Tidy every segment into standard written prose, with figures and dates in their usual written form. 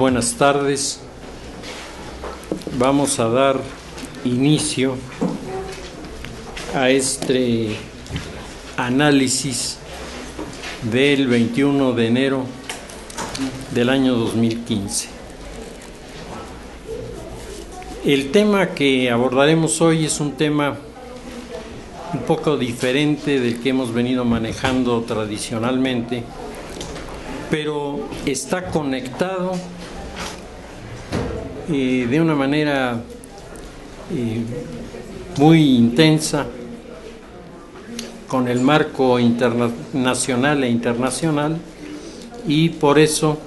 Buenas tardes. Vamos a dar inicio a este análisis del 21 de enero del año 2015. El tema que abordaremos hoy es un tema un poco diferente del que hemos venido manejando tradicionalmente, pero está conectado de una manera muy intensa con el marco nacional e internacional, y por eso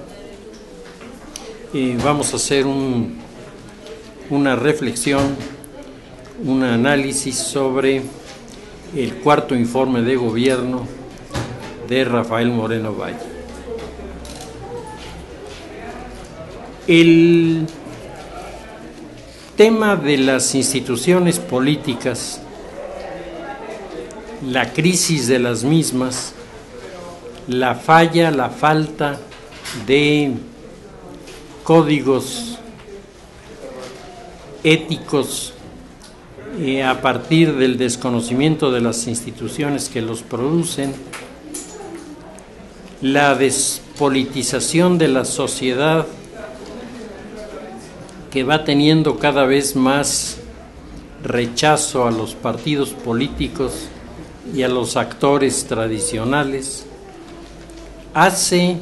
vamos a hacer una reflexión, un análisis sobre el cuarto informe de gobierno de Rafael Moreno Valle. El tema de las instituciones políticas, la crisis de las mismas, la falta de códigos éticos a partir del desconocimiento de las instituciones que los producen, la despolitización de la sociedad, que va teniendo cada vez más rechazo a los partidos políticos y a los actores tradicionales, hace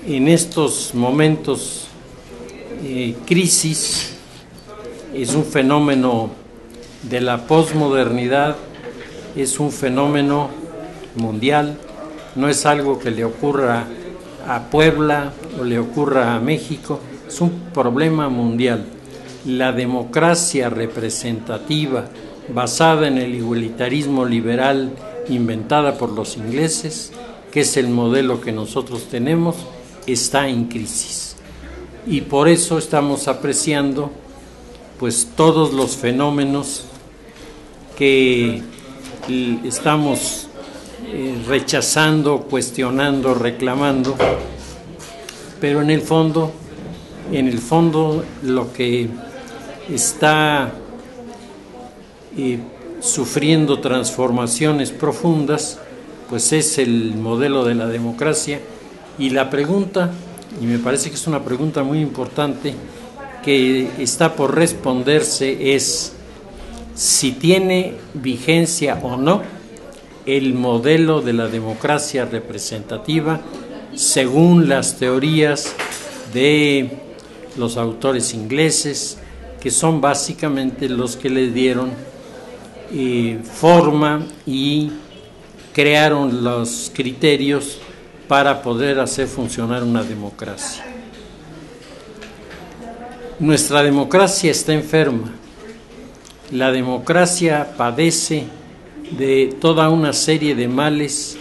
en estos momentos crisis. Es un fenómeno de la posmodernidad, es un fenómeno mundial, no es algo que le ocurra a Puebla o le ocurra a México, es un problema mundial. La democracia representativa basada en el igualitarismo liberal inventada por los ingleses, que es el modelo que nosotros tenemos, está en crisis. Y por eso estamos apreciando pues todos los fenómenos que estamos rechazando, cuestionando, reclamando, pero en el fondo lo que está sufriendo transformaciones profundas pues es el modelo de la democracia. Y la pregunta, y me parece que es una pregunta muy importante que está por responderse, es si tiene vigencia o no el modelo de la democracia representativa según las teorías de los autores ingleses, que son básicamente los que le dieron forma y crearon los criterios para poder hacer funcionar una democracia. Nuestra democracia está enferma. La democracia padece de toda una serie de males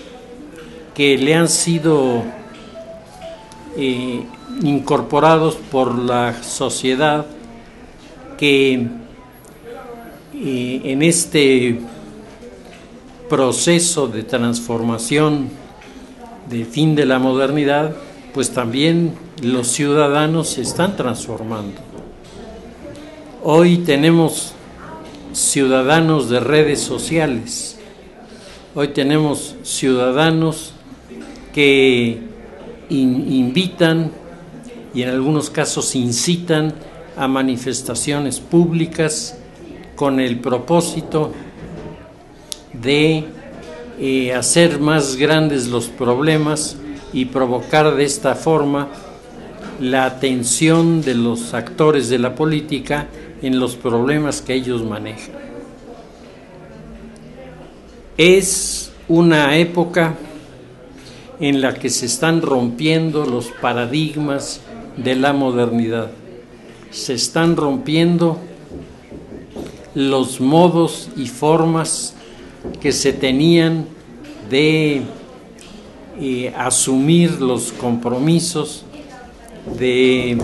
que le han sido incorporados por la sociedad, que en este proceso de transformación de fin de la modernidad, pues también los ciudadanos se están transformando. Hoy tenemos ciudadanos de redes sociales, hoy tenemos ciudadanos que invitan y en algunos casos incitan a manifestaciones públicas con el propósito de hacer más grandes los problemas y provocar de esta forma la atención de los actores de la política en los problemas que ellos manejan. Es una época en la que se están rompiendo los paradigmas de la modernidad, se están rompiendo los modos y formas que se tenían de asumir los compromisos, de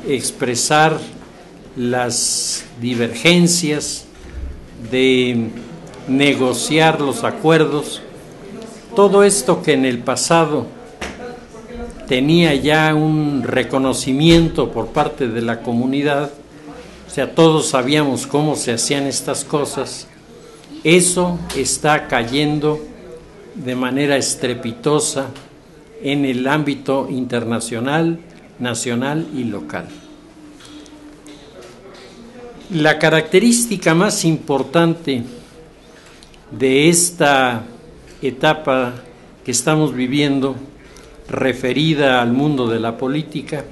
expresar las divergencias, de negociar los acuerdos. Todo esto que en el pasado tenía ya un reconocimiento por parte de la comunidad, o sea, todos sabíamos cómo se hacían estas cosas. Eso está cayendo de manera estrepitosa en el ámbito internacional, nacional y local. La característica más importante de esta etapa que estamos viviendo, referida al mundo de la política,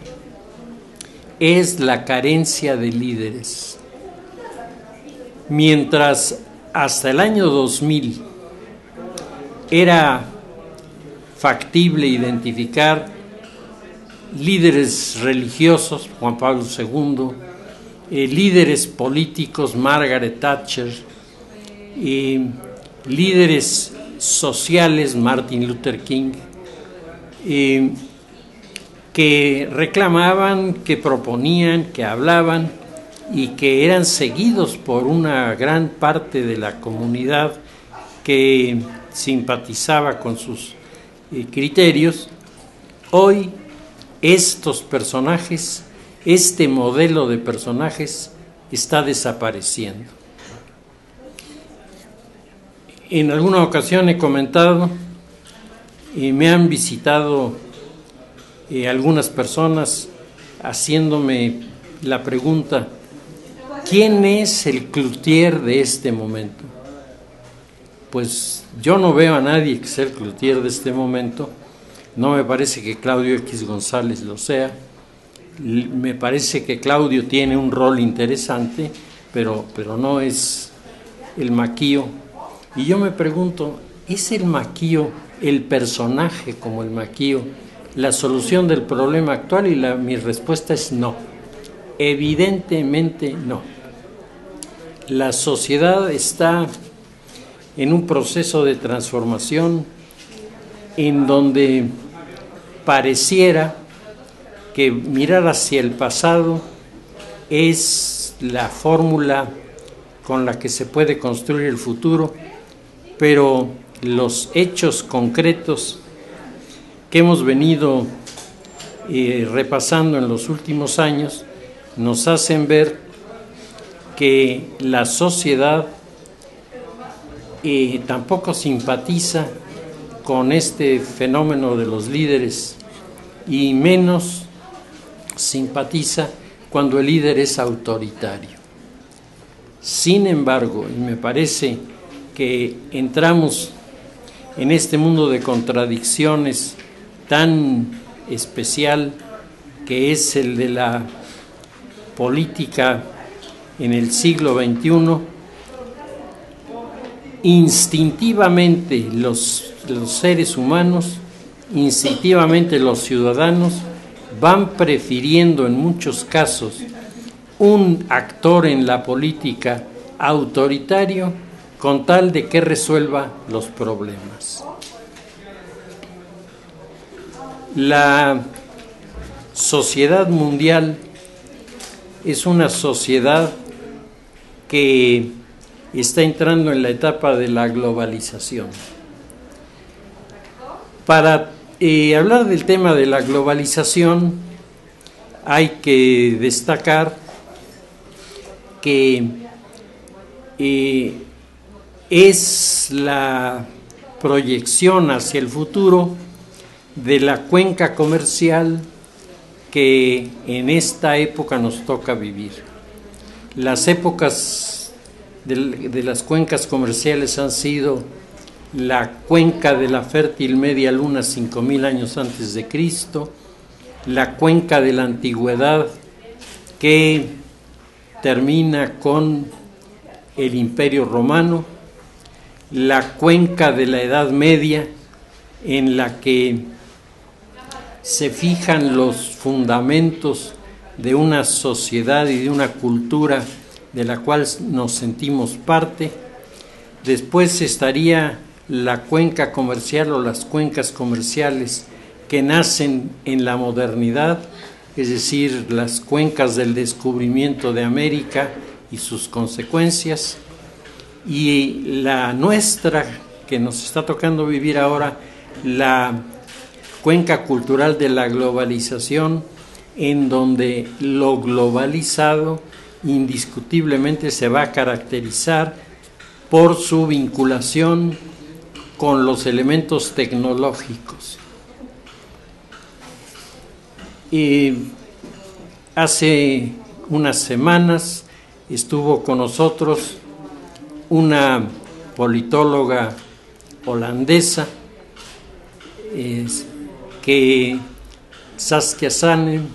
es la carencia de líderes. Mientras hasta el año 2000 era factible identificar líderes religiosos, Juan Pablo II, líderes políticos, Margaret Thatcher, líderes sociales, Martin Luther King, que reclamaban, que proponían, que hablaban y que eran seguidos por una gran parte de la comunidad que simpatizaba con sus criterios. Hoy estos personajes, este modelo de personajes está desapareciendo. En alguna ocasión he comentado y me han visitado algunas personas haciéndome la pregunta: ¿quién es el Cloutier de este momento? Pues yo no veo a nadie que sea el Cloutier de este momento. No me parece que Claudio X González lo sea. Me parece que Claudio tiene un rol interesante, pero no es el Maquío. Y yo me pregunto, ¿es el Maquío, el personaje como el Maquío, la solución del problema actual? Y mi respuesta es no. Evidentemente no. La sociedad está en un proceso de transformación en donde pareciera que mirar hacia el pasado es la fórmula con la que se puede construir el futuro, pero los hechos concretos que hemos venido repasando en los últimos años nos hacen ver que la sociedad tampoco simpatiza con este fenómeno de los líderes y menos simpatiza cuando el líder es autoritario. Sin embargo, y me parece que entramos en este mundo de contradicciones tan especial que es el de la política en el siglo XXI, instintivamente los seres humanos, instintivamente los ciudadanos van prefiriendo en muchos casos un actor en la política autoritario con tal de que resuelva los problemas. La sociedad mundial es una sociedad que está entrando en la etapa de la globalización. Para hablar del tema de la globalización hay que destacar que es la proyección hacia el futuro de la cuenca comercial que en esta época nos toca vivir. Las épocas de las cuencas comerciales han sido la cuenca de la fértil media luna 5000 años antes de Cristo, la cuenca de la antigüedad que termina con el Imperio Romano, la cuenca de la Edad Media en la que se fijan los fundamentos de una sociedad y de una cultura de la cual nos sentimos parte. Después estaría la cuenca comercial o las cuencas comerciales que nacen en la modernidad, es decir, las cuencas del descubrimiento de América y sus consecuencias, y la nuestra que nos está tocando vivir ahora, la cuenca cultural de la globalización, en donde lo globalizado indiscutiblemente se va a caracterizar por su vinculación con los elementos tecnológicos. Hace unas semanas estuvo con nosotros una politóloga holandesa, que Saskia Sassen,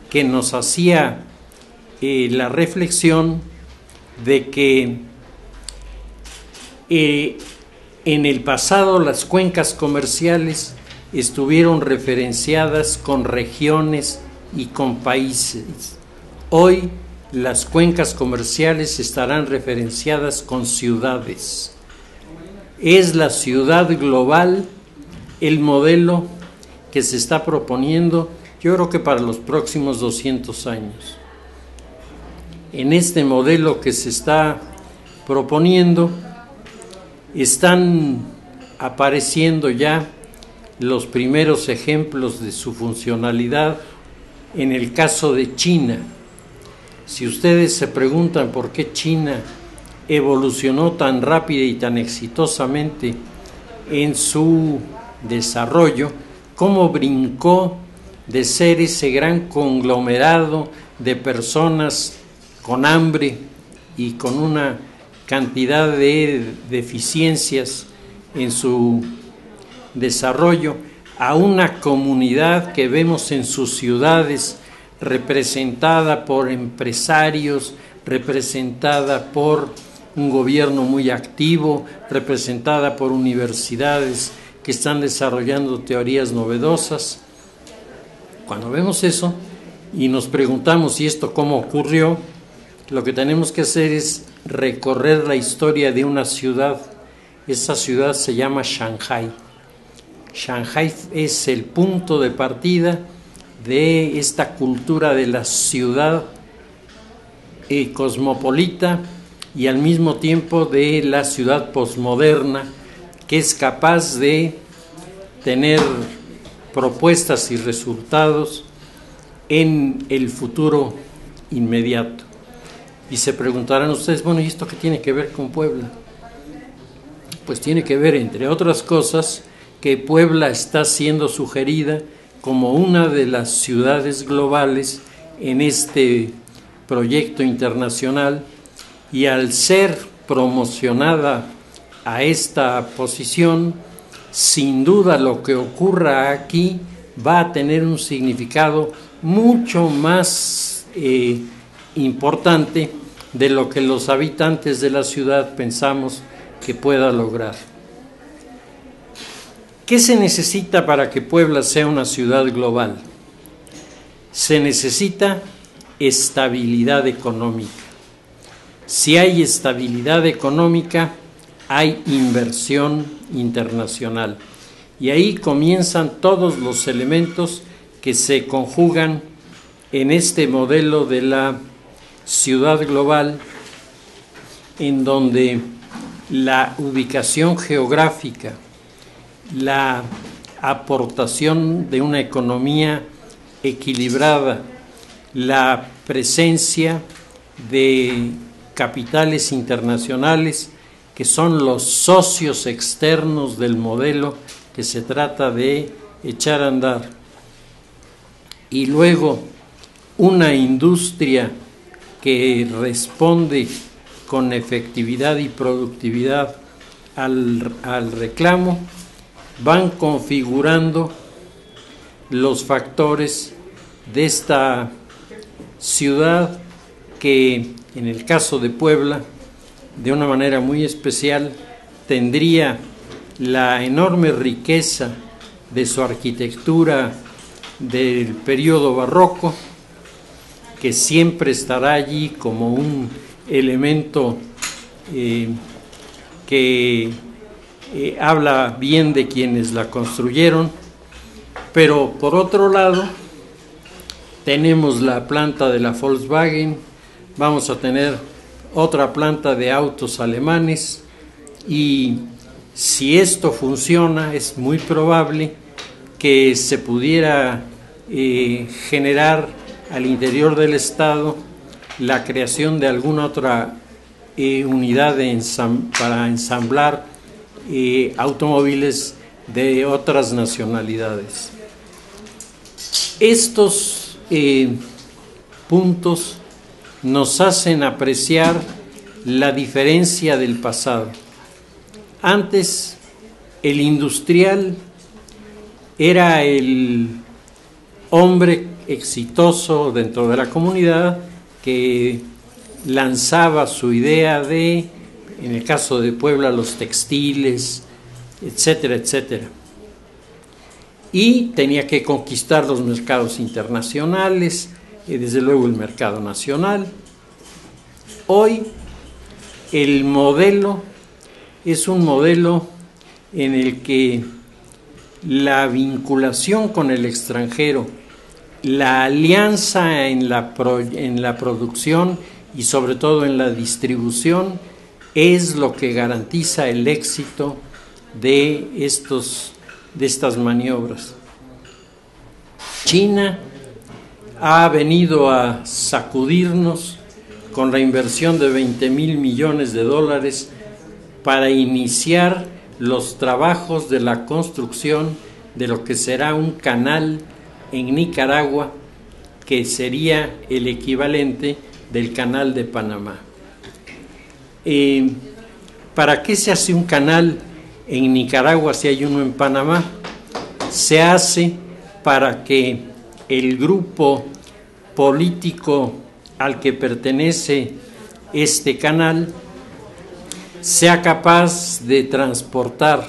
que nos hacía la reflexión de que en el pasado las cuencas comerciales estuvieron referenciadas con regiones y con países. Hoy las cuencas comerciales estarán referenciadas con ciudades. Es la ciudad global el modelo que se está proponiendo, yo creo que para los próximos 200 años. En este modelo que se está proponiendo están apareciendo ya los primeros ejemplos de su funcionalidad en el caso de China. Si ustedes se preguntan por qué China evolucionó tan rápida y tan exitosamente en su desarrollo, cómo brincó de ser ese gran conglomerado de personas con hambre y con una cantidad de deficiencias en su desarrollo, a una comunidad que vemos en sus ciudades representada por empresarios, representada por un gobierno muy activo, representada por universidades que están desarrollando teorías novedosas. Cuando vemos eso y nos preguntamos ¿y esto cómo ocurrió?, lo que tenemos que hacer es recorrer la historia de una ciudad. Esa ciudad se llama Shanghái. Shanghái es el punto de partida de esta cultura de la ciudad cosmopolita y al mismo tiempo de la ciudad posmoderna, que es capaz de tener propuestas y resultados en el futuro inmediato. Y se preguntarán ustedes, bueno, ¿y esto qué tiene que ver con Puebla? Pues tiene que ver, entre otras cosas, que Puebla está siendo sugerida como una de las ciudades globales en este proyecto internacional, y al ser promocionada a esta posición, sin duda lo que ocurra aquí va a tener un significado mucho más importante de lo que los habitantes de la ciudad pensamos que pueda lograr. ¿Qué se necesita para que Puebla sea una ciudad global? Se necesita estabilidad económica. Si hay estabilidad económica, hay inversión internacional. Y ahí comienzan todos los elementos que se conjugan en este modelo de la ciudad global, en donde la ubicación geográfica, la aportación de una economía equilibrada, la presencia de capitales internacionales que son los socios externos del modelo que se trata de echar a andar, y luego una industria que responde con efectividad y productividad al reclamo, van configurando los factores de esta ciudad que, en el caso de Puebla, de una manera muy especial, tendría la enorme riqueza de su arquitectura del periodo barroco, que siempre estará allí como un elemento que habla bien de quienes la construyeron, pero por otro lado tenemos la planta de la Volkswagen, vamos a tener otra planta de autos alemanes, y si esto funciona es muy probable que se pudiera generar al interior del Estado la creación de alguna otra unidad para ensamblar automóviles de otras nacionalidades. Estos puntos nos hacen apreciar la diferencia del pasado. Antes, el industrial era el hombre exitoso dentro de la comunidad que lanzaba su idea de, en el caso de Puebla, los textiles, etcétera, etcétera. Y tenía que conquistar los mercados internacionales y desde luego el mercado nacional. Hoy el modelo es un modelo en el que la vinculación con el extranjero, la alianza en la producción y sobre todo en la distribución es lo que garantiza el éxito de estas maniobras. China ha venido a sacudirnos con la inversión de 20,000 millones de dólares para iniciar los trabajos de la construcción de lo que será un canal en Nicaragua, que sería el equivalente del canal de Panamá. ¿Para qué se hace un canal en Nicaragua si hay uno en Panamá? Se hace para que el grupo político al que pertenece este canal sea capaz de transportar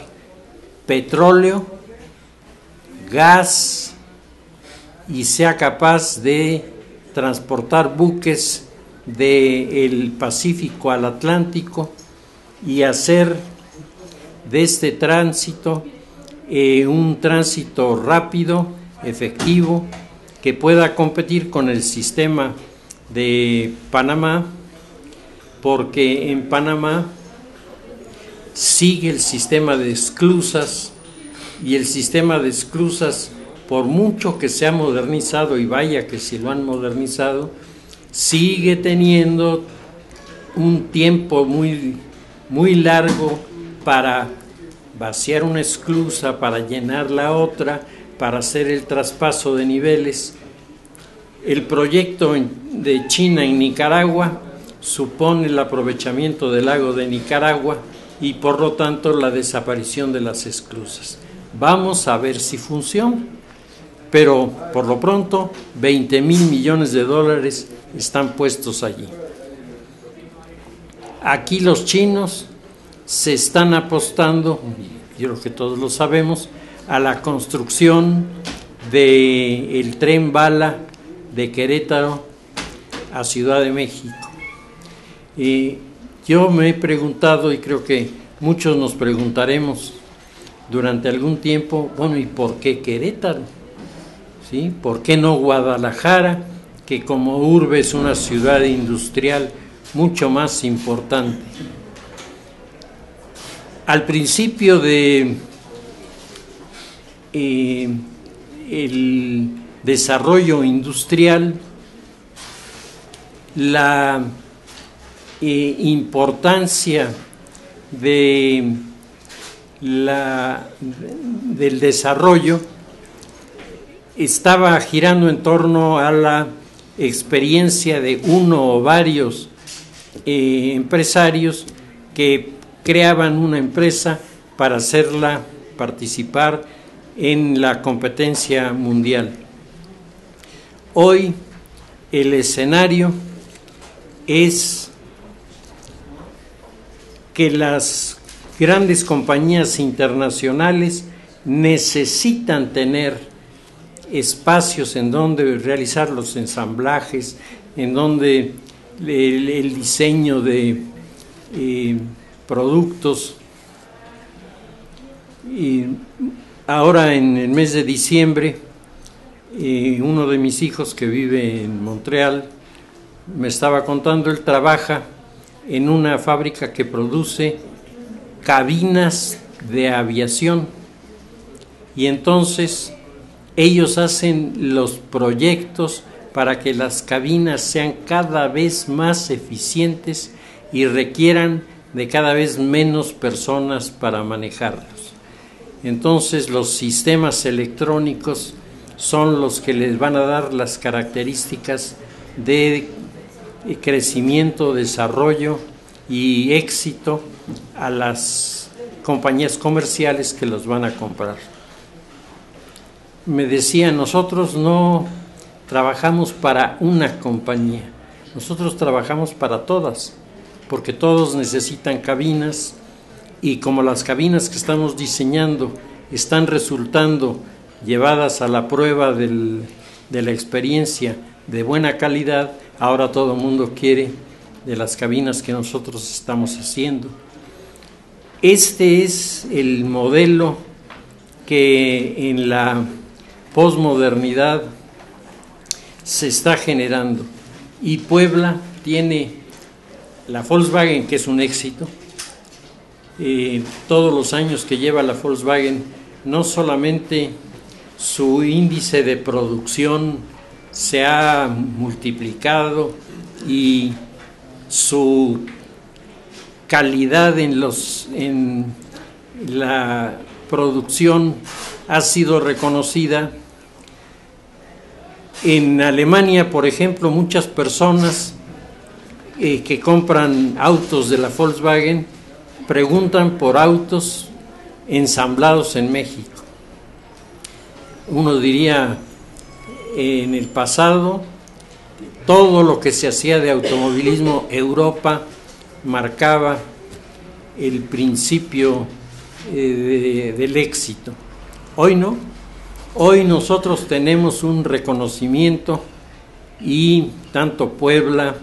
petróleo, gas y sea capaz de transportar buques del Pacífico al Atlántico y hacer de este tránsito un tránsito rápido, efectivo, que pueda competir con el sistema de Panamá, porque en Panamá sigue el sistema de esclusas, y el sistema de esclusas, por mucho que se ha modernizado, y vaya que si lo han modernizado, sigue teniendo un tiempo muy, muy largo para vaciar una esclusa, para llenar la otra, para hacer el traspaso de niveles. El proyecto de China en Nicaragua supone el aprovechamiento del lago de Nicaragua y por lo tanto la desaparición de las esclusas. Vamos a ver si funciona, pero por lo pronto 20,000 millones de dólares están puestos allí. Aquí los chinos se están apostando, yo creo que todos lo sabemos, a la construcción del tren bala de Querétaro a Ciudad de México. Y yo me he preguntado, y creo que muchos nos preguntaremos durante algún tiempo, bueno, ¿y por qué Querétaro? ¿Sí? ¿Por qué no Guadalajara, que como urbe es una ciudad industrial mucho más importante? Al principio de el desarrollo industrial, la importancia del desarrollo estaba girando en torno a la experiencia de uno o varios empresarios que creaban una empresa para hacerla participar en la competencia mundial. Hoy el escenario es que las grandes compañías internacionales necesitan tener espacios en donde realizar los ensamblajes, en donde el diseño de productos. Y ahora en el mes de diciembre, uno de mis hijos que vive en Montreal me estaba contando, él trabaja en una fábrica que produce cabinas de aviación, y entonces Ellos hacen los proyectos para que las cabinas sean cada vez más eficientes y requieran de cada vez menos personas para manejarlos. Entonces los sistemas electrónicos son los que les van a dar las características de crecimiento, desarrollo y éxito a las compañías comerciales que los van a comprar. Me decía, nosotros no trabajamos para una compañía, nosotros trabajamos para todas, porque todos necesitan cabinas, y como las cabinas que estamos diseñando están resultando llevadas a la prueba de la experiencia de buena calidad, ahora todo el mundo quiere de las cabinas que nosotros estamos haciendo. Este es el modelo que en la posmodernidad se está generando, y Puebla tiene la Volkswagen, que es un éxito. Todos los años que lleva la Volkswagen, no solamente su índice de producción se ha multiplicado y su calidad en la producción ha sido reconocida. En Alemania, por ejemplo, muchas personas que compran autos de la Volkswagen preguntan por autos ensamblados en México. Uno diría, en el pasado, todo lo que se hacía de automovilismo, Europa marcaba el principio del éxito. Hoy no. Hoy nosotros tenemos un reconocimiento, y tanto Puebla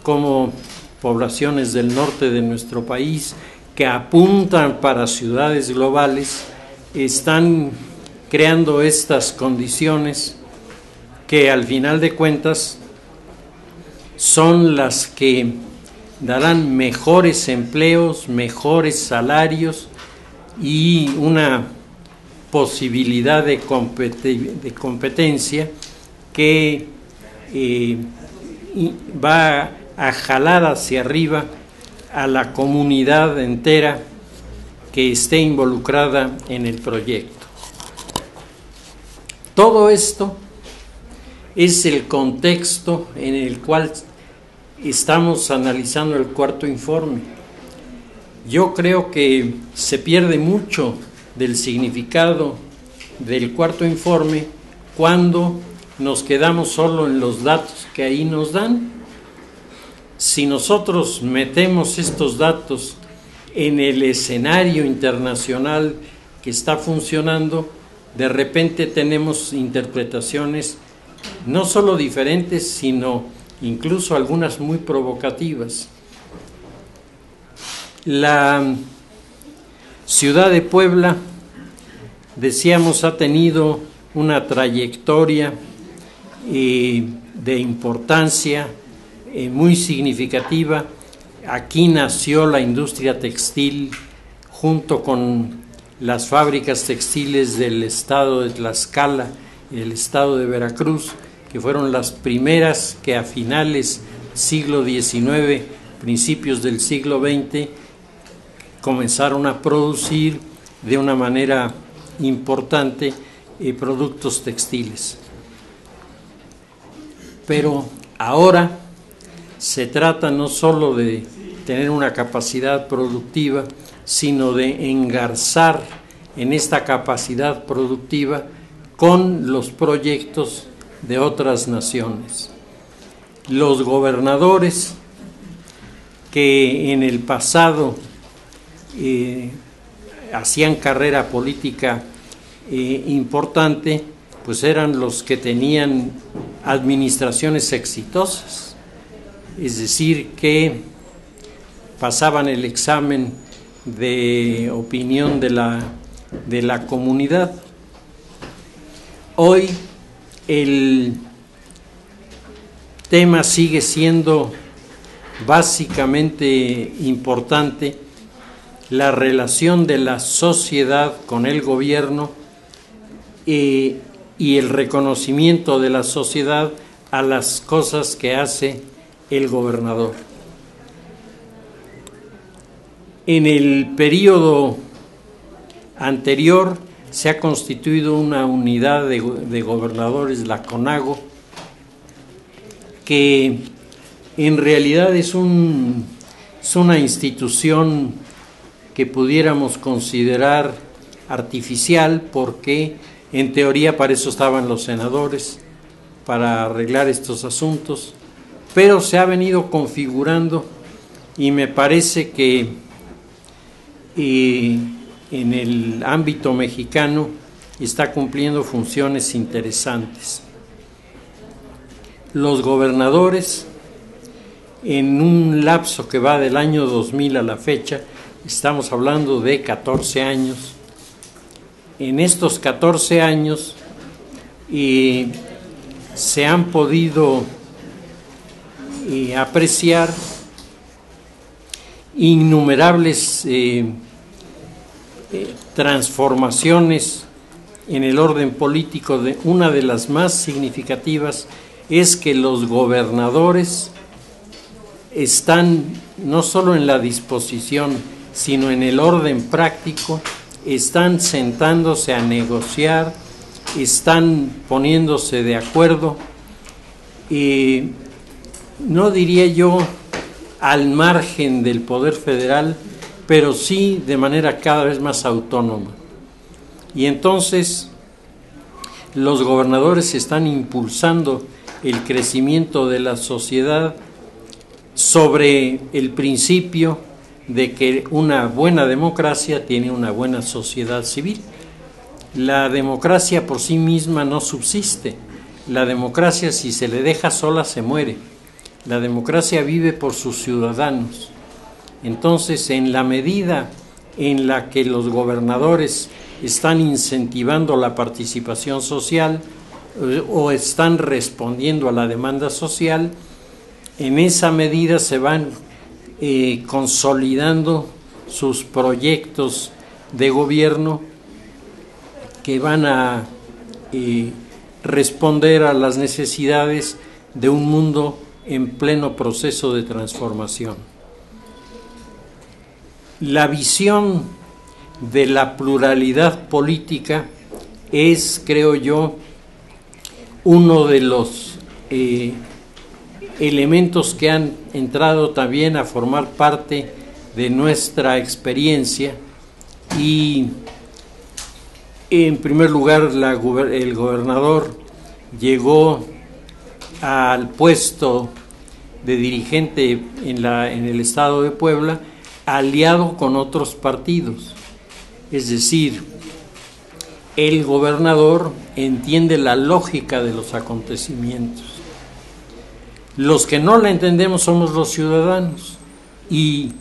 como poblaciones del norte de nuestro país que apuntan para ciudades globales están creando estas condiciones que al final de cuentas son las que darán mejores empleos, mejores salarios y una posibilidad de competencia que va a jalar hacia arriba a la comunidad entera que esté involucrada en el proyecto. Todo esto es el contexto en el cual estamos analizando el cuarto informe. Yo creo que se pierde mucho del significado del cuarto informe cuando nos quedamos solo en los datos que ahí nos dan. Si nosotros metemos estos datos en el escenario internacional que está funcionando, de repente tenemos interpretaciones no solo diferentes, sino incluso algunas muy provocativas. La ciudad de Puebla, decíamos, ha tenido una trayectoria de importancia muy significativa. Aquí nació la industria textil junto con las fábricas textiles del estado de Tlaxcala y el estado de Veracruz, que fueron las primeras que a finales del siglo XIX, principios del siglo XX, comenzaron a producir de una manera importante productos textiles. Pero ahora se trata no solo de tener una capacidad productiva, sino de engarzar en esta capacidad productiva con los proyectos de otras naciones. Los gobernadores que en el pasado hacían carrera política importante, pues eran los que tenían administraciones exitosas, es decir, que pasaban el examen de opinión de la comunidad. Hoy el tema sigue siendo básicamente importante, la relación de la sociedad con el gobierno, y el reconocimiento de la sociedad a las cosas que hace el gobernador. En el periodo anterior se ha constituido una unidad de gobernadores, la CONAGO, que en realidad es una institución que pudiéramos considerar artificial, porque en teoría para eso estaban los senadores, para arreglar estos asuntos, pero se ha venido configurando y me parece que en el ámbito mexicano está cumpliendo funciones interesantes. Los gobernadores, en un lapso que va del año 2000 a la fecha, estamos hablando de 14 años, en estos 14 años se han podido apreciar innumerables transformaciones en el orden político. Una de las más significativas es que los gobernadores están no solo en la disposición, sino en el orden práctico, están sentándose a negociar, están poniéndose de acuerdo, no diría yo al margen del poder federal, pero sí de manera cada vez más autónoma. Y entonces los gobernadores están impulsando el crecimiento de la sociedad sobre el principio de que una buena democracia tiene una buena sociedad civil. La democracia por sí misma no subsiste. La democracia, si se le deja sola, se muere. La democracia vive por sus ciudadanos. Entonces, en la medida en la que los gobernadores están incentivando la participación social o están respondiendo a la demanda social, en esa medida se van consolidando sus proyectos de gobierno que van a responder a las necesidades de un mundo en pleno proceso de transformación. La visión de la pluralidad política es, creo yo, uno de los elementos que han entrado también a formar parte de nuestra experiencia. Y en primer lugar, el gobernador llegó al puesto de dirigente en el estado de Puebla aliado con otros partidos. Es decir, el gobernador entiende la lógica de los acontecimientos. Los que no la entendemos somos los ciudadanos, y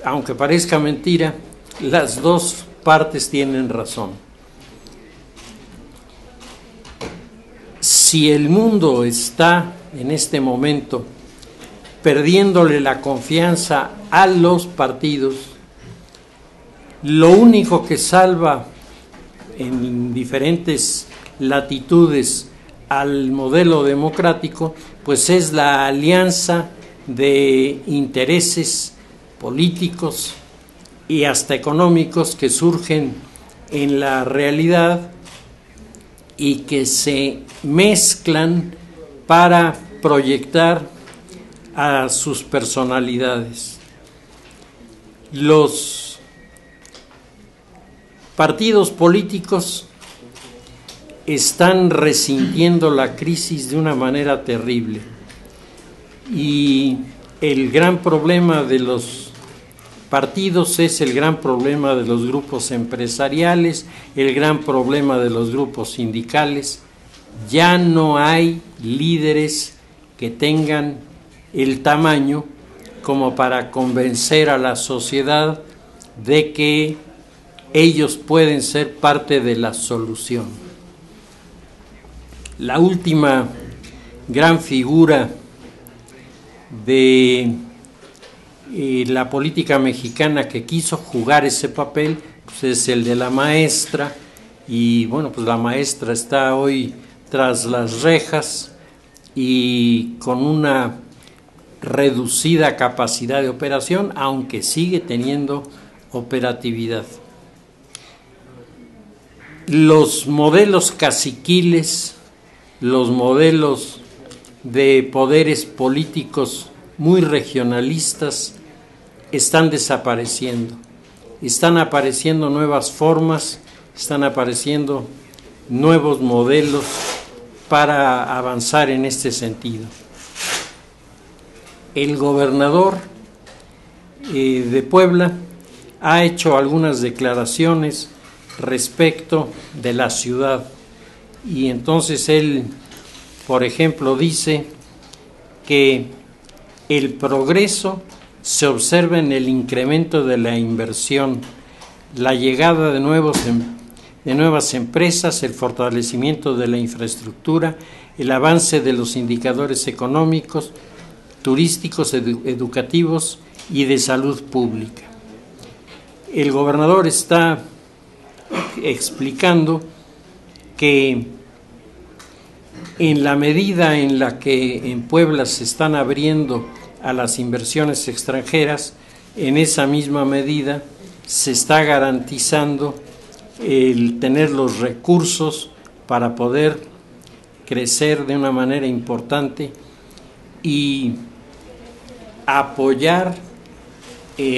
aunque parezca mentira, las dos partes tienen razón. Si el mundo está en este momento perdiéndole la confianza a los partidos, lo único que salva en diferentes latitudes al modelo democrático, pues es la alianza de intereses políticos y hasta económicos que surgen en la realidad y que se mezclan para proyectar a sus personalidades. Los partidos políticos están resintiendo la crisis de una manera terrible, y el gran problema de los partidos es el gran problema de los grupos empresariales, el gran problema de los grupos sindicales. Ya no hay líderes que tengan el tamaño como para convencer a la sociedad de que ellos pueden ser parte de la solución. La última gran figura de la política mexicana que quiso jugar ese papel, pues es el de la maestra, y bueno, pues la maestra está hoy tras las rejas y con una reducida capacidad de operación, aunque sigue teniendo operatividad. Los modelos caciquiles, los modelos de poderes políticos muy regionalistas están desapareciendo. Están apareciendo nuevas formas, están apareciendo nuevos modelos para avanzar en este sentido. El gobernador de Puebla ha hecho algunas declaraciones respecto de la ciudad y entonces él, por ejemplo, dice que el progreso se observa en el incremento de la inversión, la llegada de nuevas empresas, el fortalecimiento de la infraestructura, el avance de los indicadores económicos, turísticos, educativos y de salud pública. El gobernador está explicando que en la medida en la que en Puebla se están abriendo a las inversiones extranjeras, en esa misma medida se está garantizando el tener los recursos para poder crecer de una manera importante y apoyar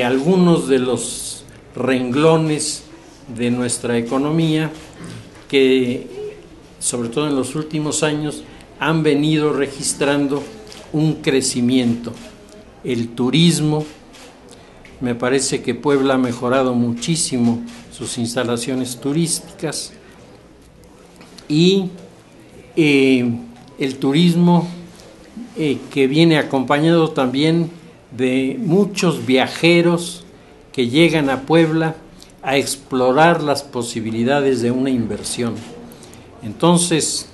algunos de los renglones de nuestra economía que, sobre todo en los últimos años, han venido registrando un crecimiento. El turismo, me parece que Puebla ha mejorado muchísimo sus instalaciones turísticas y el turismo que viene acompañado también de muchos viajeros que llegan a Puebla a explorar las posibilidades de una inversión. Entonces,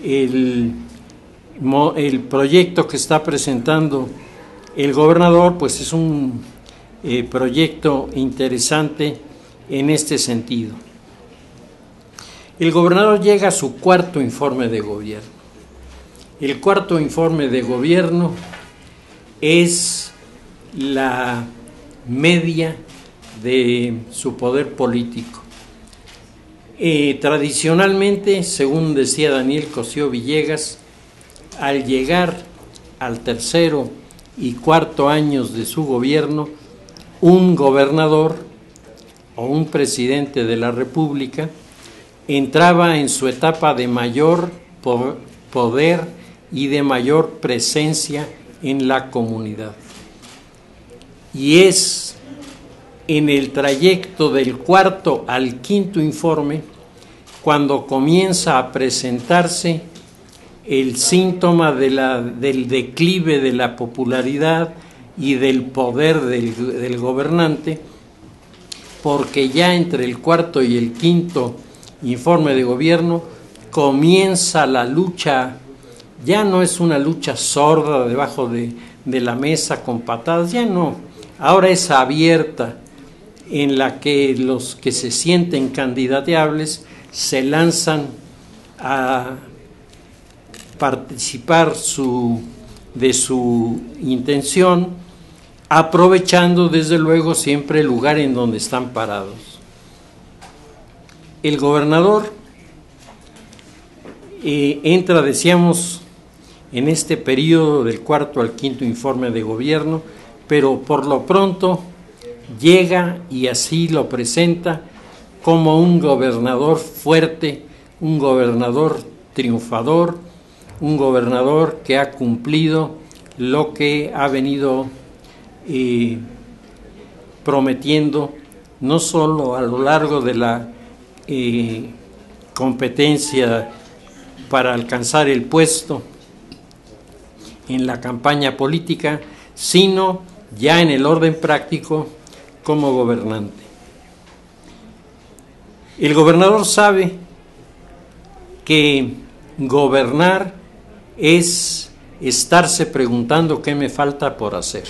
el proyecto que está presentando el gobernador, pues es un proyecto interesante en este sentido. El gobernador llega a su cuarto informe de gobierno. El cuarto informe de gobierno es la media de su poder político. Tradicionalmente, según decía Daniel Cosío Villegas, al llegar al tercero y cuarto años de su gobierno, un gobernador o un presidente de la República entraba en su etapa de mayor poder y de mayor presencia en la comunidad. Y es en el trayecto del cuarto al quinto informe cuando comienza a presentarse el síntoma del declive de la popularidad y del poder del gobernante, porque ya entre el cuarto y el quinto informe de gobierno comienza la lucha. Ya no es una lucha sorda debajo de la mesa con patadas, ya no, ahora es abierta, en la que los que se sienten candidateables se lanzan a participar de su intención, aprovechando desde luego siempre el lugar en donde están parados. El gobernador entra, decíamos, en este periodo del cuarto al quinto informe de gobierno, pero por lo pronto llega y así lo presenta como un gobernador fuerte, un gobernador triunfador, un gobernador que ha cumplido lo que ha venido prometiendo, no solo a lo largo de la competencia para alcanzar el puesto en la campaña política, sino ya en el orden práctico como gobernante. El gobernador sabe que gobernar es estarse preguntando qué me falta por hacer,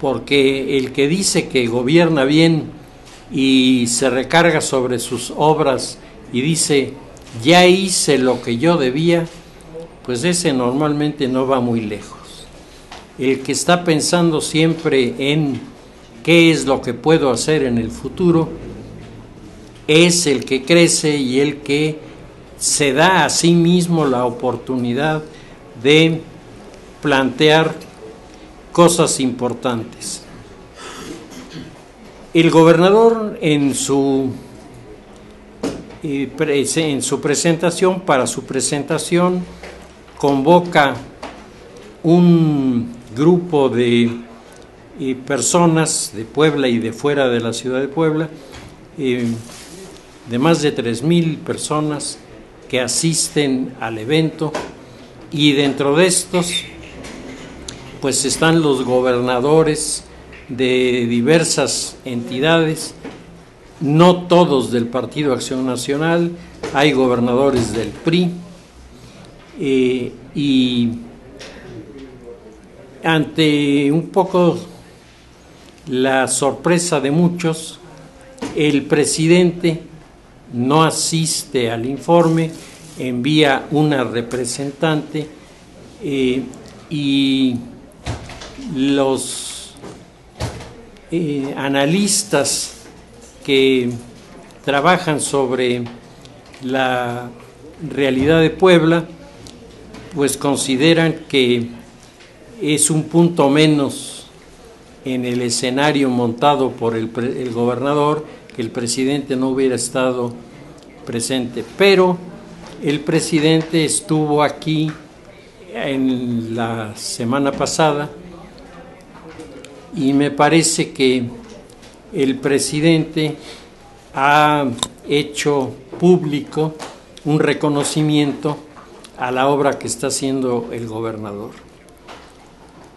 porque el que dice que gobierna bien y se recarga sobre sus obras y dice, ya hice lo que yo debía, pues ese normalmente no va muy lejos. El que está pensando siempre en qué es lo que puedo hacer en el futuro, es el que crece y el que se da a sí mismo la oportunidad de plantear cosas importantes. El gobernador en su presentación, para su presentación, convoca un grupo de personas de Puebla y de fuera de la ciudad de Puebla, de más de 3,000 personas que asisten al evento, y dentro de estos pues están los gobernadores de diversas entidades, no todos del Partido Acción Nacional, hay gobernadores del PRI, y ante un poco la sorpresa de muchos, el presidente no asiste al informe, envía una representante, y los analistas que trabajan sobre la realidad de Puebla pues consideran que es un punto menos en el escenario montado por el gobernador, que el presidente no hubiera estado presente. Pero el presidente estuvo aquí en la semana pasada y me parece que el presidente ha hecho público un reconocimiento a la obra que está haciendo el gobernador.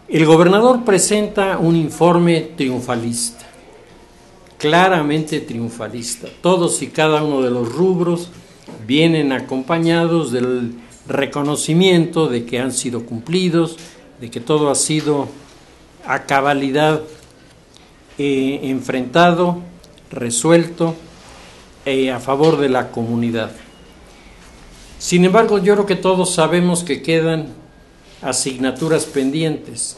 El gobernador presenta un informe triunfalista, claramente triunfalista. Todos y cada uno de los rubros vienen acompañados del reconocimiento de que han sido cumplidos, de que todo ha sido a cabalidad enfrentado, resuelto, a favor de la comunidad. Sin embargo, yo creo que todos sabemos que quedan asignaturas pendientes.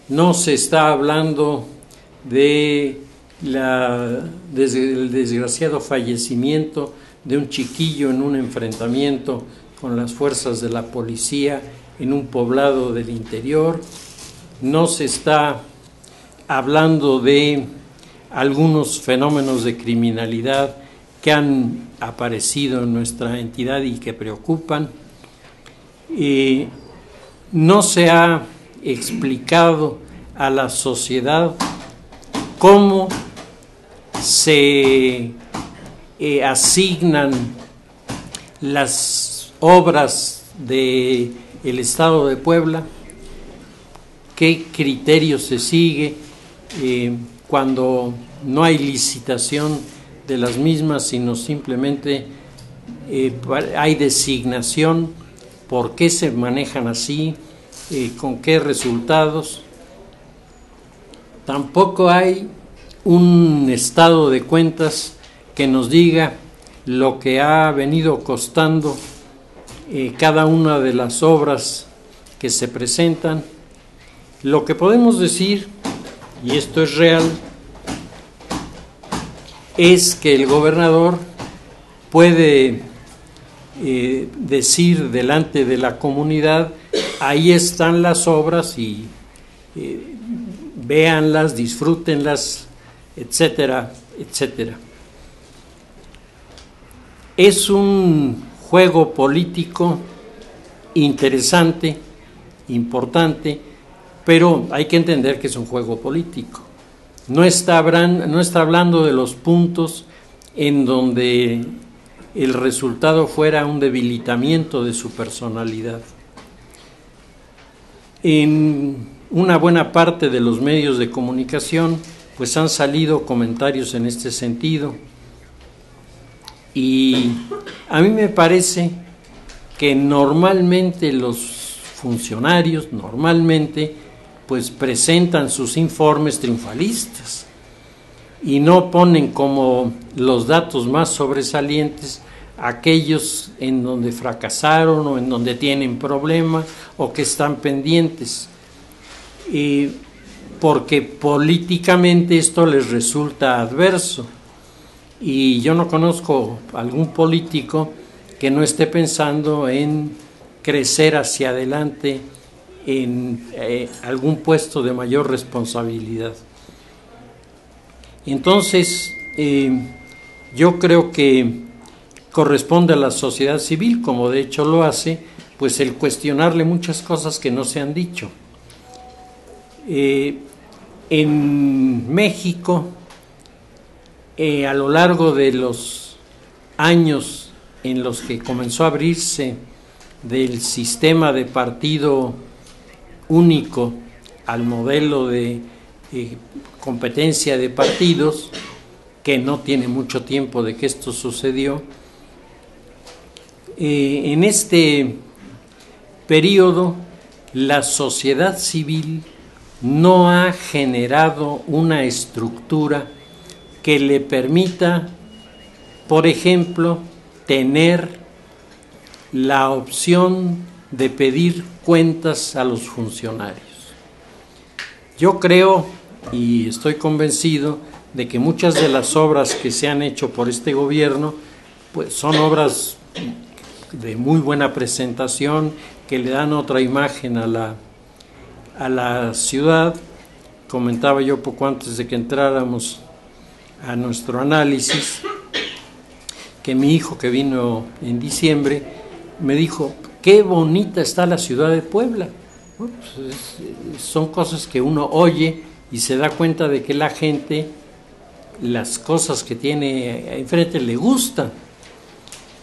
No se está hablando de del desgraciado fallecimiento de un chiquillo en un enfrentamiento con las fuerzas de la policía en un poblado del interior. No se está hablando de algunos fenómenos de criminalidad que han aparecido en nuestra entidad y que preocupan. No se ha explicado a la sociedad cómo se asignan las obras del Estado de Puebla, qué criterio se sigue cuando no hay licitación de las mismas, sino simplemente hay designación, por qué se manejan así, con qué resultados. Tampoco hay un estado de cuentas que nos diga lo que ha venido costando cada una de las obras que se presentan. Lo que podemos decir, y esto es real, es que el gobernador puede decir delante de la comunidad, ahí están las obras y véanlas, disfrútenlas, etcétera, etcétera. Es un juego político interesante, importante, pero hay que entender que es un juego político. No está hablando de los puntos en donde el resultado fuera un debilitamiento de su personalidad. En una buena parte de los medios de comunicación pues han salido comentarios en este sentido, y a mí me parece que normalmente los funcionarios pues presentan sus informes triunfalistas. y no ponen como los datos más sobresalientes aquellos en donde fracasaron o en donde tienen problemas o que están pendientes, porque políticamente esto les resulta adverso. Y yo no conozco algún político que no esté pensando en crecer hacia adelante en algún puesto de mayor responsabilidad. Entonces, yo creo que corresponde a la sociedad civil, como de hecho lo hace, pues el cuestionarle muchas cosas que no se han dicho. En México, a lo largo de los años en los que comenzó a abrirse del sistema de partido único al modelo de competencia de partidos, que no tiene mucho tiempo de que esto sucedió, en este periodo la sociedad civil no ha generado una estructura que le permita, por ejemplo, tener la opción de pedir cuentas a los funcionarios. Yo creo y estoy convencido de que muchas de las obras que se han hecho por este gobierno pues son obras de muy buena presentación, que le dan otra imagen a la ciudad. Comentaba yo poco antes de que entráramos a nuestro análisis que mi hijo, que vino en diciembre, me dijo: qué bonita está la ciudad de Puebla. Bueno, pues son cosas que uno oye y se da cuenta de que la gente, las cosas que tiene enfrente le gustan,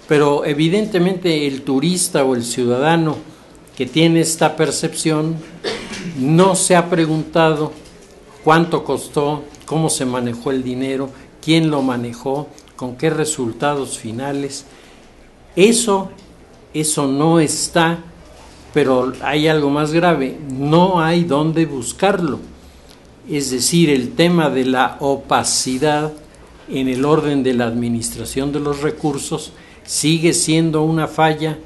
pero evidentemente el turista o el ciudadano que tiene esta percepción no se ha preguntado cuánto costó, cómo se manejó el dinero, quién lo manejó, con qué resultados finales. Eso no está, pero hay algo más grave: no hay dónde buscarlo. Es decir, el tema de la opacidad en el orden de la administración de los recursos sigue siendo una falla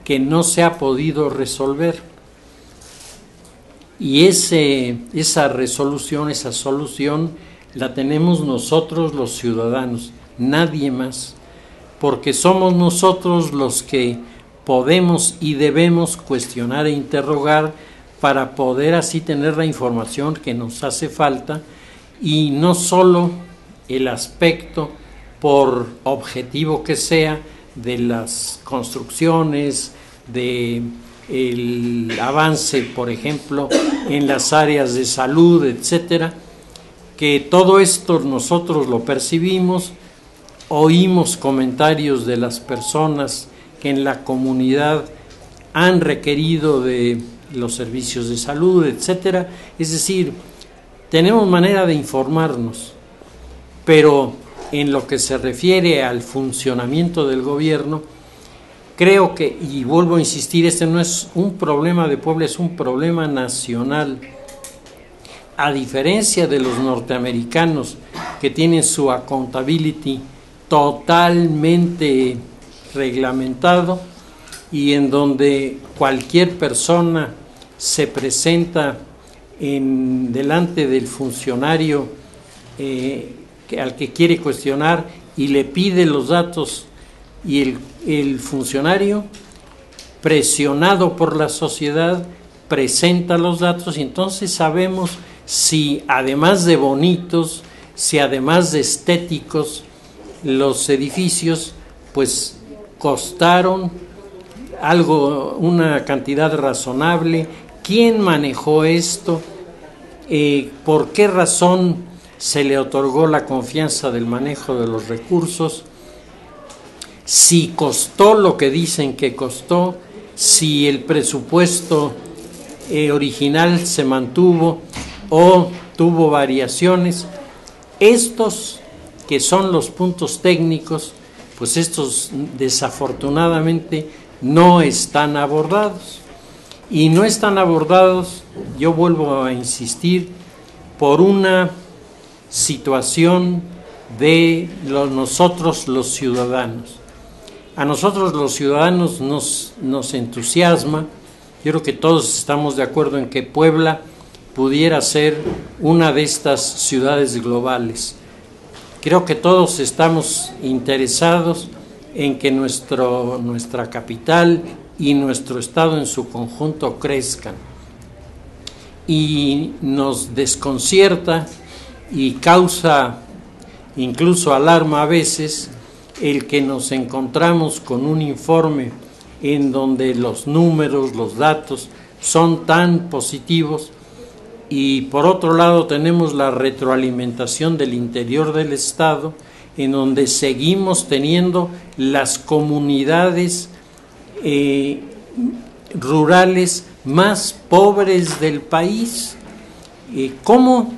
que no se ha podido resolver. Y esa resolución, esa solución, la tenemos nosotros los ciudadanos, nadie más, porque somos nosotros los que podemos y debemos cuestionar e interrogar para poder así tener la información que nos hace falta, y no solo el aspecto, por objetivo que sea, de las construcciones, de el avance, por ejemplo, en las áreas de salud, etcétera, que todo esto nosotros lo percibimos, oímos comentarios de las personas que en la comunidad han requerido de los servicios de salud, etcétera. Es decir, tenemos manera de informarnos, pero en lo que se refiere al funcionamiento del gobierno, creo que, y vuelvo a insistir, este no es un problema de Puebla, es un problema nacional. A diferencia de los norteamericanos, que tienen su accountability totalmente reglamentado y en donde cualquier persona se presenta delante del funcionario al que quiere cuestionar y le pide los datos, y el funcionario, presionado por la sociedad, presenta los datos, y entonces sabemos si además de bonitos, si además de estéticos, los edificios pues costaron algo, una cantidad razonable, quién manejó esto, por qué razón se le otorgó la confianza del manejo de los recursos, si costó lo que dicen que costó, si el presupuesto original se mantuvo o tuvo variaciones. Estos que son los puntos técnicos, pues estos desafortunadamente no están abordados. Y no están abordados, yo vuelvo a insistir, por una situación de nosotros los ciudadanos. A nosotros los ciudadanos nos entusiasma. Yo creo que todos estamos de acuerdo en que Puebla pudiera ser una de estas ciudades globales. Creo que todos estamos interesados en que nuestra capital y nuestro estado en su conjunto crezcan. Y nos desconcierta y causa incluso alarma a veces el que nos encontramos con un informe en donde los números, los datos son tan positivos, y por otro lado tenemos la retroalimentación del interior del estado, en donde seguimos teniendo las comunidades rurales más pobres del país. ¿Cómo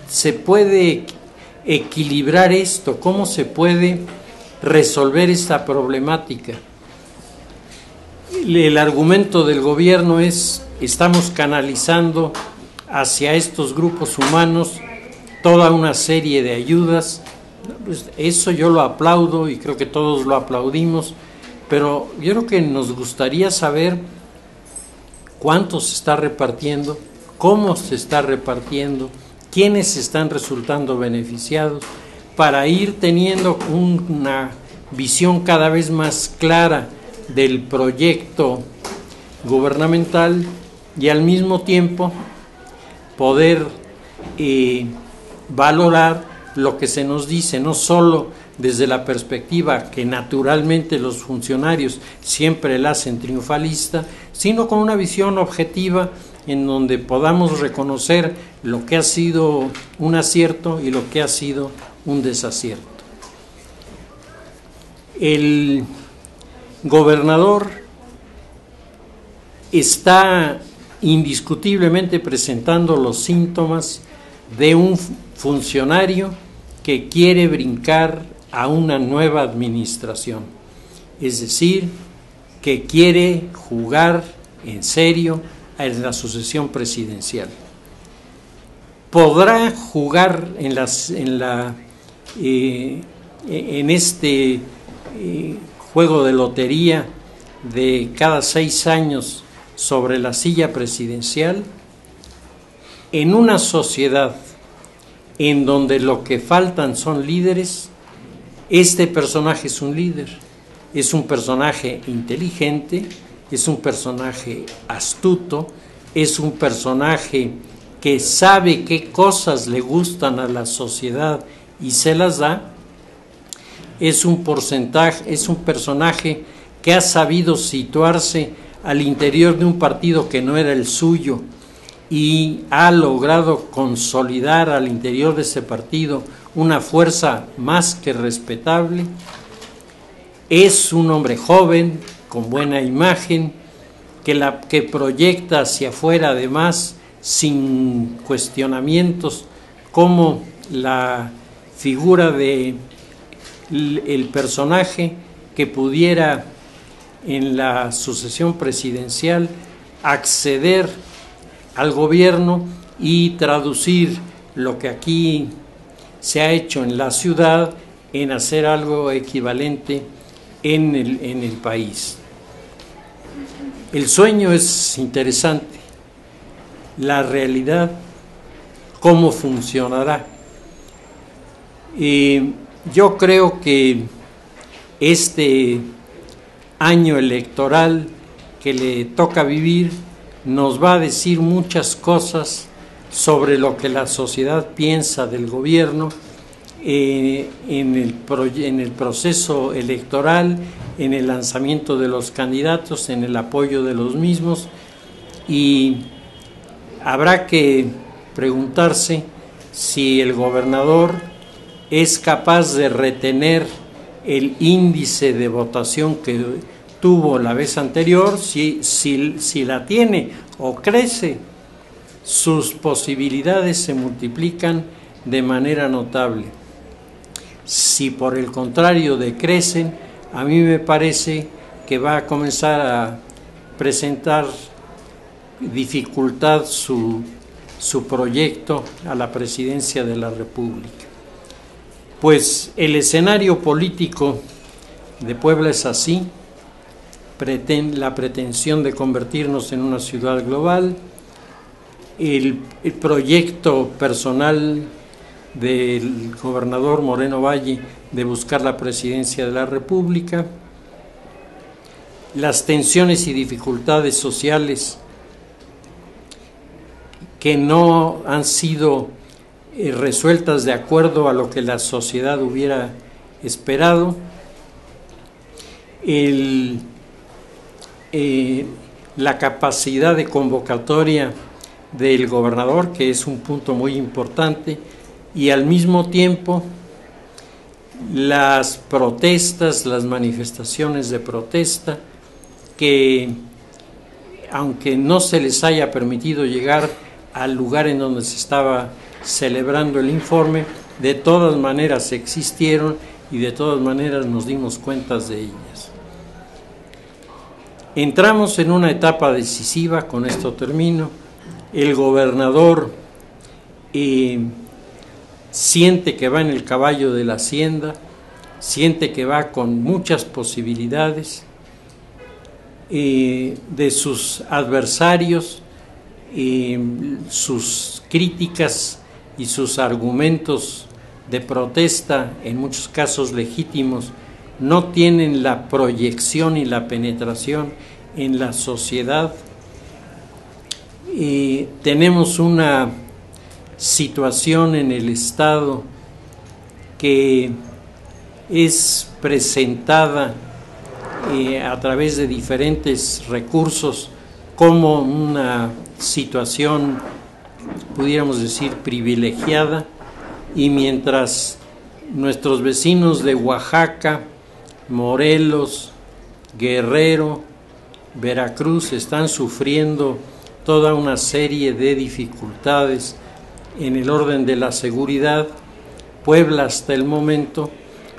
se puede equilibrar esto? ¿Cómo se puede resolver esta problemática? El argumento del gobierno es: estamos canalizando hacia estos grupos humanos toda una serie de ayudas. Pues eso yo lo aplaudo y creo que todos lo aplaudimos, pero yo creo que nos gustaría saber cuánto se está repartiendo, cómo se está repartiendo, quiénes están resultando beneficiados, para ir teniendo una visión cada vez más clara del proyecto gubernamental y al mismo tiempo poder valorar lo que se nos dice, no solo desde la perspectiva que naturalmente los funcionarios siempre la hacen triunfalista, sino con una visión objetiva en donde podamos reconocer lo que ha sido un acierto y lo que ha sido un desacierto. El gobernador está indiscutiblemente presentando los síntomas de un funcionario que quiere brincar a una nueva administración, es decir, que quiere jugar en serio en la sucesión presidencial. Podrá jugar en este juego de lotería de cada 6 años sobre la silla presidencial en una sociedad en donde lo que faltan son líderes. Este personaje es un líder, es un personaje inteligente, es un personaje astuto, es un personaje que sabe qué cosas le gustan a la sociedad y se las da. Es un personaje que ha sabido situarse al interior de un partido que no era el suyo y ha logrado consolidar al interior de ese partido una fuerza más que respetable. Es un hombre joven, con buena imagen, que proyecta hacia afuera, además, sin cuestionamientos, como la figura de el personaje que pudiera en la sucesión presidencial acceder al gobierno y traducir lo que aquí se ha hecho en la ciudad en hacer algo equivalente en el país. El sueño es interesante, la realidad, cómo funcionará. Yo creo que este año electoral que le toca vivir nos va a decir muchas cosas sobre lo que la sociedad piensa del gobierno en el proceso electoral, en el lanzamiento de los candidatos, en el apoyo de los mismos, y habrá que preguntarse si el gobernador es capaz de retener el índice de votación que tuvo la vez anterior. Si la tiene o crece, sus posibilidades se multiplican de manera notable. Si por el contrario decrecen, a mí me parece que va a comenzar a presentar dificultad su su proyecto a la presidencia de la República. Pues el escenario político de Puebla es así, la pretensión de convertirnos en una ciudad global, el proyecto personal del gobernador Moreno Valle de buscar la presidencia de la República, las tensiones y dificultades sociales que no han sido resueltas de acuerdo a lo que la sociedad hubiera esperado, la capacidad de convocatoria del gobernador, que es un punto muy importante, y al mismo tiempo las protestas, las manifestaciones de protesta, que aunque no se les haya permitido llegar al lugar en donde se estaba celebrando el informe, de todas maneras existieron y de todas maneras nos dimos cuenta de ellas. Entramos en una etapa decisiva, con esto termino. El gobernador siente que va en el caballo de la hacienda, siente que va con muchas posibilidades, de sus adversarios, sus críticas y sus argumentos de protesta, en muchos casos legítimos, no tienen la proyección y la penetración en la sociedad. Tenemos una situación en el Estado que es presentada a través de diferentes recursos como una situación, pudiéramos decir, privilegiada, y mientras nuestros vecinos de Oaxaca, Morelos, Guerrero, Veracruz están sufriendo toda una serie de dificultades en el orden de la seguridad, Puebla hasta el momento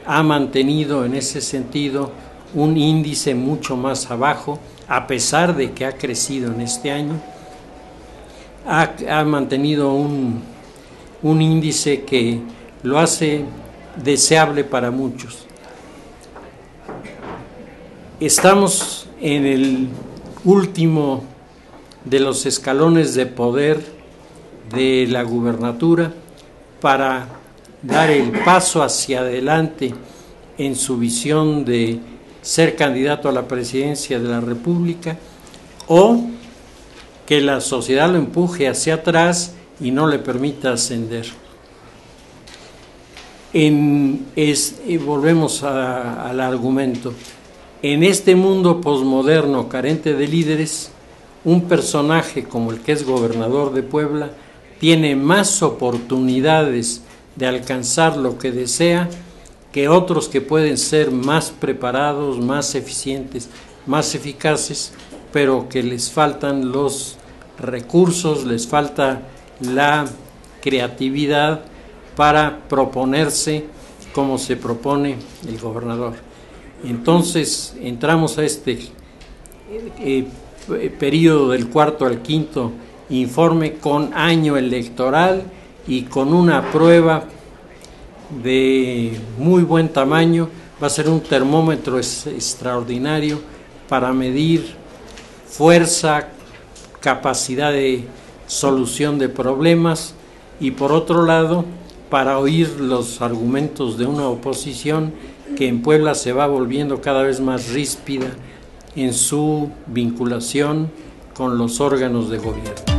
ha mantenido en ese sentido un índice mucho más abajo, a pesar de que ha crecido en este año, ha mantenido un índice que lo hace deseable para muchos. Estamos en el último de los escalones de poder de la gubernatura para dar el paso hacia adelante en su visión de ser candidato a la presidencia de la República, o que la sociedad lo empuje hacia atrás y no le permita ascender. Volvemos al argumento. En este mundo posmoderno carente de líderes, un personaje como el que es gobernador de Puebla tiene más oportunidades de alcanzar lo que desea que otros que pueden ser más preparados, más eficientes, más eficaces, pero que les faltan los recursos, les falta la creatividad para proponerse como se propone el gobernador. Entonces entramos a este periodo del cuarto al quinto informe con año electoral y con una prueba de muy buen tamaño. Va a ser un termómetro extraordinario para medir fuerza, capacidad de solución de problemas y, por otro lado, para oír los argumentos de una oposición que en Puebla se va volviendo cada vez más ríspida en su vinculación con los órganos de gobierno.